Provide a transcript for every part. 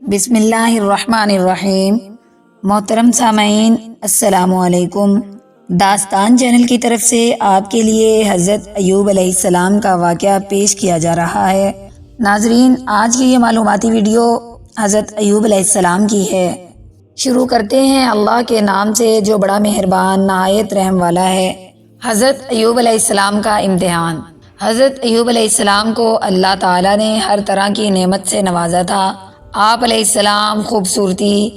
بسم اللہ الرحمن الرحیم۔ محترم سامعین السلام علیکم۔ داستان چینل کی طرف سے آپ کے لیے حضرت ایوب علیہ السلام کا واقعہ پیش کیا جا رہا ہے۔ ناظرین، آج کی یہ معلوماتی ویڈیو حضرت ایوب علیہ السلام کی ہے۔ شروع کرتے ہیں اللہ کے نام سے جو بڑا مہربان نہایت رحم والا ہے۔ حضرت ایوب علیہ السلام کا امتحان۔ حضرت ایوب علیہ السلام کو اللہ تعالیٰ نے ہر طرح کی نعمت سے نوازا تھا۔ آپ علیہ السلام خوبصورتی،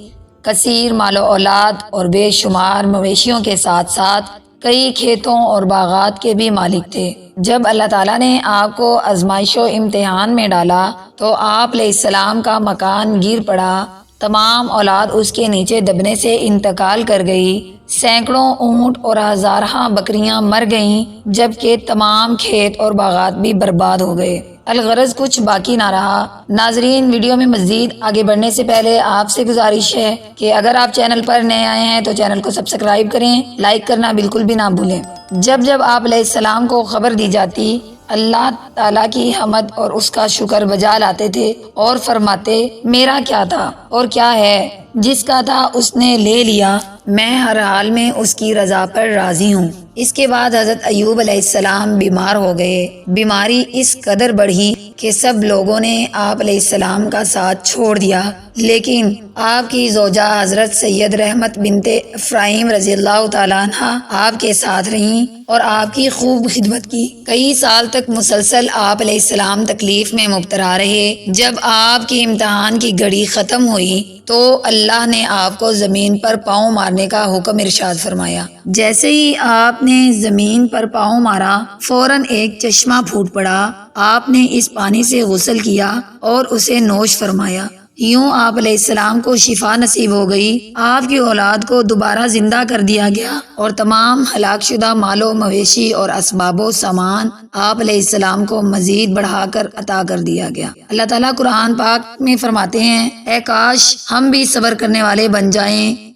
کثیر مال و اولاد اور بے شمار مویشیوں کے ساتھ ساتھ کئی کھیتوں اور باغات کے بھی مالک تھے۔ جب اللہ تعالیٰ نے آپ کو آزمائش و امتحان میں ڈالا تو آپ علیہ السلام کا مکان گر پڑا، تمام اولاد اس کے نیچے دبنے سے انتقال کر گئی، سینکڑوں اونٹ اور ہزارہ بکریاں مر گئیں، جبکہ تمام کھیت اور باغات بھی برباد ہو گئے۔ الغرض کچھ باقی نہ رہا۔ ناظرین، ویڈیو میں مزید آگے بڑھنے سے پہلے آپ سے گزارش ہے کہ اگر آپ چینل پر نئے آئے ہیں تو چینل کو سبسکرائب کریں، لائک کرنا بالکل بھی نہ بھولیں۔ جب آپ علیہ السلام کو خبر دی جاتی، اللہ تعالیٰ کی حمد اور اس کا شکر بجا لاتے تھے اور فرماتے، میرا کیا تھا اور کیا ہے، جس کا تھا اس نے لے لیا، میں ہر حال میں اس کی رضا پر راضی ہوں۔ اس کے بعد حضرت ایوب علیہ السلام بیمار ہو گئے۔ بیماری اس قدر بڑھی کہ سب لوگوں نے آپ علیہ السلام کا ساتھ چھوڑ دیا، لیکن آپ کی زوجہ حضرت سید رحمت بنت افراہیم رضی اللہ تعالیٰ عنہ آپ کے ساتھ رہیں اور آپ کی خوب خدمت کی۔ کئی سال تک مسلسل آپ علیہ السلام تکلیف میں مبتلا رہے۔ جب آپ کی امتحان کی گھڑی ختم ہوئی تو اللہ نے آپ کو زمین پر پاؤں مارنے کا حکم ارشاد فرمایا۔ جیسے ہی آپ نے زمین پر پاؤں مارا، فوراً ایک چشمہ پھوٹ پڑا۔ آپ نے اس پانی سے غسل کیا اور اسے نوش فرمایا۔ یوں آپ علیہ السلام کو شفا نصیب ہو گئی۔ آپ کی اولاد کو دوبارہ زندہ کر دیا گیا اور تمام ہلاک شدہ مال و مویشی اور اسباب و سامان آپ علیہ السلام کو مزید بڑھا کر عطا کر دیا گیا۔ اللہ تعالیٰ قرآن پاک میں فرماتے ہیں، اے کاش ہم بھی صبر کرنے والے بن جائیں